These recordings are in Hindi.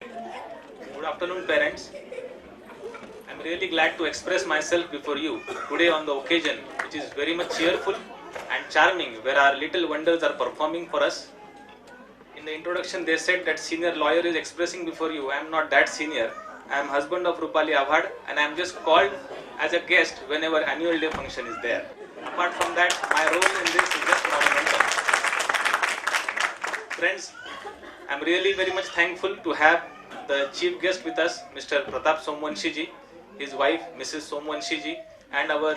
Good afternoon, parents. I'm really glad to express myself before you today on the occasion, which is very much cheerful and charming, where our little wonders are performing for us. In the introduction, they said that senior lawyer is expressing before you. I am not that senior. I am husband of Rupali Abhad, and I am just called as a guest whenever annual day function is there. Apart from that, my role in this is just monumental. Friends, I'm really very much thankful to have the chief guest with us, Mr. Pratap Somwanshi ji, his wife, Mrs. Somwanshi ji, and our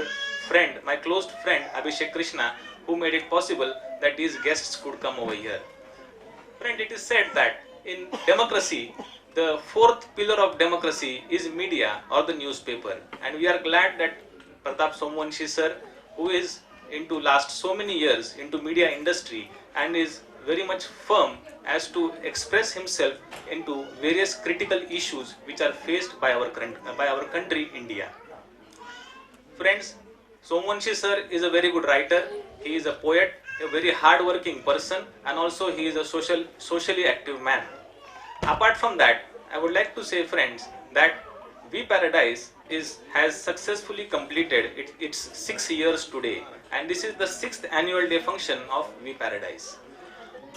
friend, my close friend, Abhishek Krishna, who made it possible that these guests could come over here. Friend, it is said that in democracy, the fourth pillar of democracy is media or the newspaper. And we are glad that Pratap Somwanshi sir, who is into last so many years into media industry and is very much firm as to express himself into various critical issues which are faced by our country, India. Friends, Somwanshi sir is a very good writer. He is a poet, a very hard-working person, and also he is a socially active man. Apart from that, I would like to say, friends, that We Paradise has successfully completed its 6 years today, and this is the 6th annual day function of We Paradise.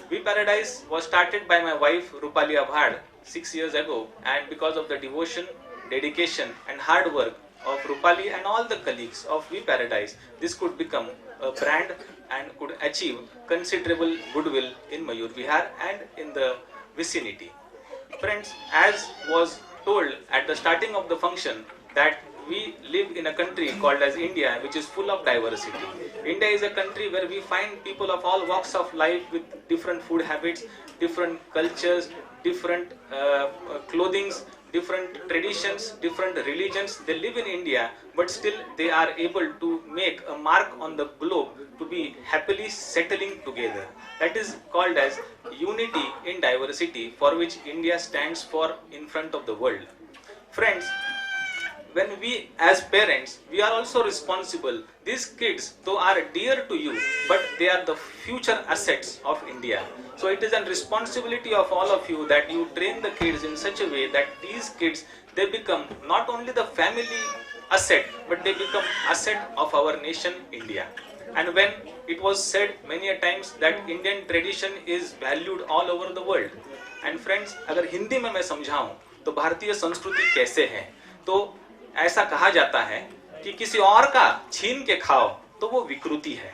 We Paradise was started by my wife Rupali Abhad 6 years ago, and because of the devotion, dedication and hard work of Rupali and all the colleagues of We Paradise, this could become a brand and could achieve considerable goodwill in Mayur Vihar and in the vicinity. Friends, as was told at the starting of the function, that we live in a country called as India, which is full of diversity. India is a country where we find people of all walks of life with different food habits, different cultures, different clothings, different traditions, different religions. They live in India, but still they are able to make a mark on the globe to be happily settling together. That is called as unity in diversity, for which India stands for in front of the world. Friends, when we as parents, we are also responsible. These kids, though, are dear to you, but they are the future assets of India. So it is a responsibility of all of you that you train the kids in such a way that these kids, they become not only the family asset, but they become asset of our nation, India. And when it was said many a times that Indian tradition is valued all over the world. And friends, अगर हिंदी में मैं समझाऊं तो भारतीय संस्कृति कैसे है, तो ऐसा कहा जाता है कि किसी और का छीन के खाओ तो वो विकृति है,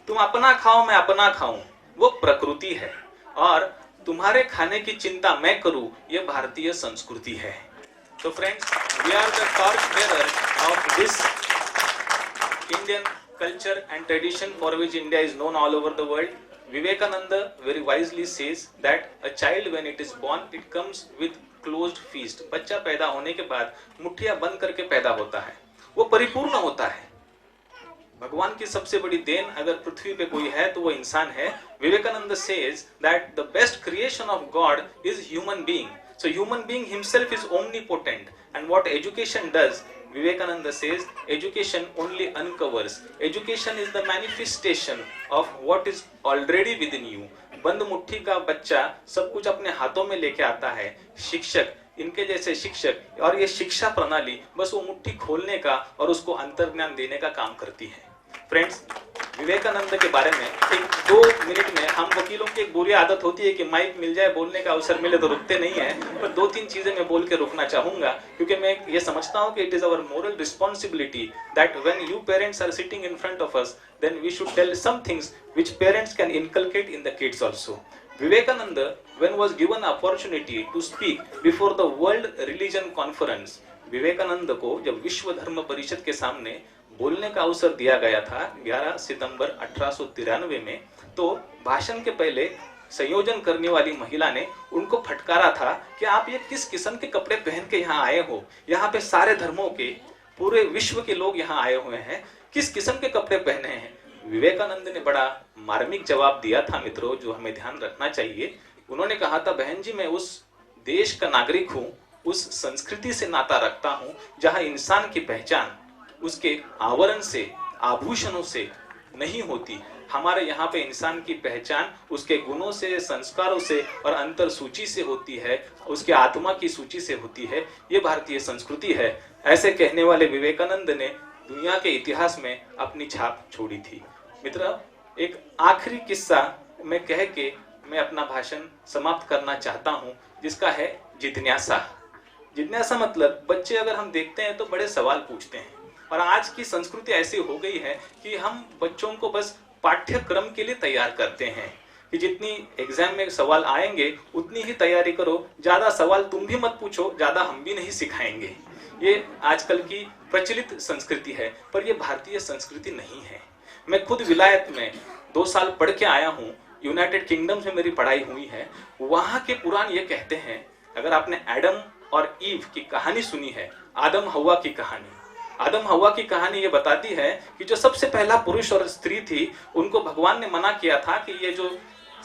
तुम अपना खाओ मैं अपना खाऊं वो प्रकृति है, और तुम्हारे खाने की चिंता मैं करूं ये भारतीय संस्कृति है. So friends, we are the torch bearer of this Indian culture and tradition for which India is known all over the world. Vivekananda very wisely says that a child when it is born, it comes with closed feast. बच्चा पैदा होने के बाद मुट्ठियां बंद करके पैदा होता है, वो परिपूर्ण होता है. भगवान की सबसे बड़ी देन अगर पृथ्वी पे कोई है तो वो इंसान है. Vivekananda says that the best creation of God is human being. So human being himself is omnipotent, and what education does, Vivekananda says, education only uncovers. Education is the manifestation of what is already within you. बंद मुट्ठी का बच्चा सब कुछ अपने हाथों में लेके आता है. शिक्षक, इनके जैसे शिक्षक और ये शिक्षा प्रणाली बस वो मुट्ठी खोलने का और उसको अंतर्ज्ञान देने का काम करती है. फ्रेंड्स, विवेकानंद के बारे में एक 2 मिनट में, हम वकीलों की एक बुरी आदत होती है कि माइक मिल जाए, बोलने का अवसर मिले तो रुकते नहीं है, पर 2-3 चीजें मैं बोल के रुकना चाहूंगा, क्योंकि मैं ये समझता हूं कि it is our moral responsibility that when you parents are sitting in front of us, then we should tell some things which parents can inculcate in the kids also. Vivekananda, when was given opportunity to speak before the World Religion Conference, Vivekananda को जब विश्व धर्म परिषद के सामने बोलने का अवसर दिया गया था 11 सितंबर 1893 में, तो भाषण के पहले संयोजन करने वाली महिला ने उनको फटकारा था कि आप ये किस किस्म के कपड़े पहन के यहाँ आए हो, यहाँ पे सारे धर्मों के, पूरे विश्व के लोग यहाँ आए हुए हैं, किस किस्म के कपड़े पहने हैं. विवेकानंद ने बड़ा मार्मिक जवाब दिया था मित्रों, जो हमें ध्यान रखना चाहिए. उन्होंने कहा था, बहन जी, मैं उस देश का नागरिक हूँ, उस संस्कृति से नाता रखता हूँ जहाँ इंसान की पहचान उसके आवरण से, आभूषणों से नहीं होती, हमारे यहाँ पे इंसान की पहचान उसके गुणों से, संस्कारों से और अंतर सूची से होती है, उसके आत्मा की सूची से होती है। ये भारतीय संस्कृति है। ऐसे कहने वाले विवेकानंद ने दुनिया के इतिहास में अपनी छाप छोड़ी थी। मित्र, एक आखिरी किस्सा मैं कह के मैं अपना भाषण समाप्त करना चाहता हूँ, जिसका है जिज्ञासा। जिज्ञासा मतलब बच्चे अगर हम देखते हैं तो बड़े सवाल पूछते हैं, और आज की संस्कृति ऐसी हो गई है कि हम बच्चों को बस पाठ्यक्रम के लिए तैयार करते हैं कि जितनी एग्जाम में सवाल आएंगे उतनी ही तैयारी करो, ज़्यादा सवाल तुम भी मत पूछो, ज़्यादा हम भी नहीं सिखाएंगे। ये आजकल की प्रचलित संस्कृति है, पर ये भारतीय संस्कृति नहीं है। मैं खुद विलायत में 2 साल पढ़ के आया हूँ, यूनाइटेड किंगडम से मेरी पढ़ाई हुई है। वहाँ के पुराण ये कहते हैं, अगर आपने एडम और ईव की कहानी सुनी है, आदम हवा की कहानी, आदम हवा की कहानी ये बताती है कि जो सबसे पहला पुरुष और स्त्री थी, उनको भगवान ने मना किया था कि ये जो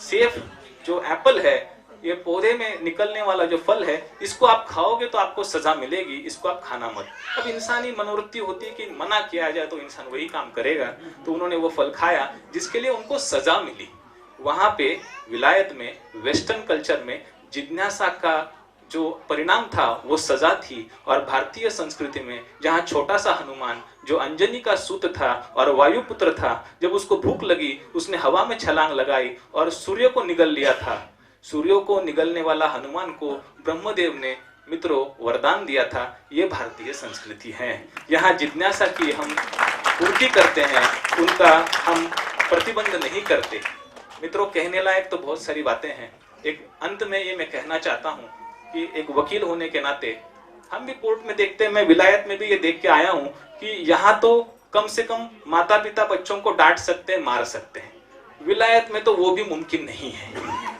सेब, जो एप्पल है, ये पौधे में निकलने वाला जो फल है, इसको आप खाओगे तो आपको सजा मिलेगी, इसको आप खाना मत। अब इंसानी मनोवृत्ति होती है कि मना किया जाए तो इंसान वही काम करेगा, तो उन्होंने वो फल खाया जिसके लिए उनको सजा मिली। वहां पे विलायत में, वेस्टर्न कल्चर में जिज्ञासा का जो परिणाम था वो सजा थी। और भारतीय संस्कृति में जहाँ छोटा सा हनुमान जो अंजनी का सूत था और वायुपुत्र था, जब उसको भूख लगी उसने हवा में छलांग लगाई और सूर्य को निगल लिया था। सूर्य को निगलने वाला हनुमान को ब्रह्मदेव ने मित्रों वरदान दिया था। ये भारतीय संस्कृति है। यहाँ जिज्ञासा की हम पूर्ति करते हैं, उनका हम प्रतिबंध नहीं करते। मित्रों, कहने लायक तो बहुत सारी बातें हैं। एक अंत में ये मैं कहना चाहता हूँ कि एक वकील होने के नाते हम भी कोर्ट में देखते हैं, मैं विलायत में भी ये देख के आया हूँ कि यहाँ तो कम से कम माता पिता बच्चों को डांट सकते हैं, मार सकते हैं। विलायत में तो वो भी मुमकिन नहीं है।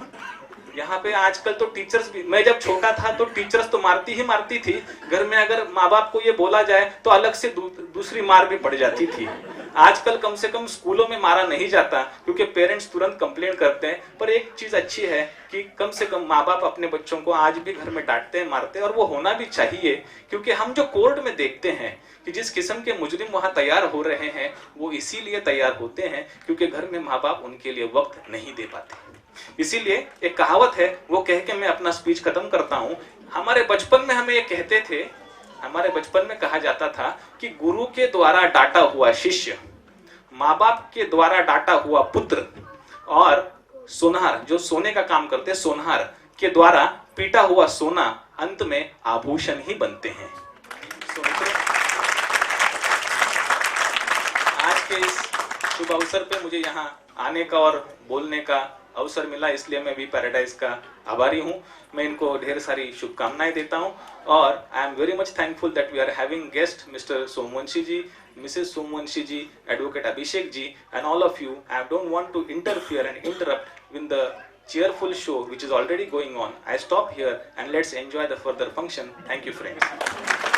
यहाँ पे आजकल तो टीचर्स भी, मैं जब छोटा था तो टीचर्स तो मारती ही मारती थी। घर में अगर माँ बाप को ये बोला जाए तो अलग से दूसरी मार भी पड़ जाती थी। आजकल कम से कम स्कूलों में मारा नहीं जाता क्योंकि पेरेंट्स तुरंत कंप्लेंट करते हैं। पर एक चीज अच्छी है कि कम से कम माँ बाप अपने बच्चों को आज भी घर में डांटते हैं, मारते हैं, और वो होना भी चाहिए। क्योंकि हम जो कोर्ट में देखते हैं कि जिस किस्म के मुजरिम वहां तैयार हो रहे हैं, वो इसीलिए तैयार होते हैं क्योंकि घर में माँ बाप उनके लिए वक्त नहीं दे पाते। इसीलिए एक कहावत है, वो कह के मैं अपना स्पीच खत्म करता हूँ। हमारे बचपन में हमें ये कहते थे, हमारे बचपन में कहा जाता था कि गुरु के द्वारा डांटा हुआ शिष्य, माँ बाप के द्वारा डांटा हुआ पुत्र, और सोनार, जो सोने का काम करते, सोनार के द्वारा पीटा हुआ सोना अंत में आभूषण ही बनते हैं। आज के इस शुभ अवसर पे मुझे यहाँ आने का और बोलने का अवसर मिला, इसलिए मैं भी पैराडाइज का आभारी हूँ। मैं इनको ढेर सारी शुभकामनाएं देता हूँ, और I am very much thankful that we are having guest mister Somwanshi ji, Mrs. Somwanshi ji, Advocate Abhishek ji, and all of you. I don't want to interfere and interrupt with the cheerful show which is already going on. I stop here and let's enjoy the further function. Thank you, friends.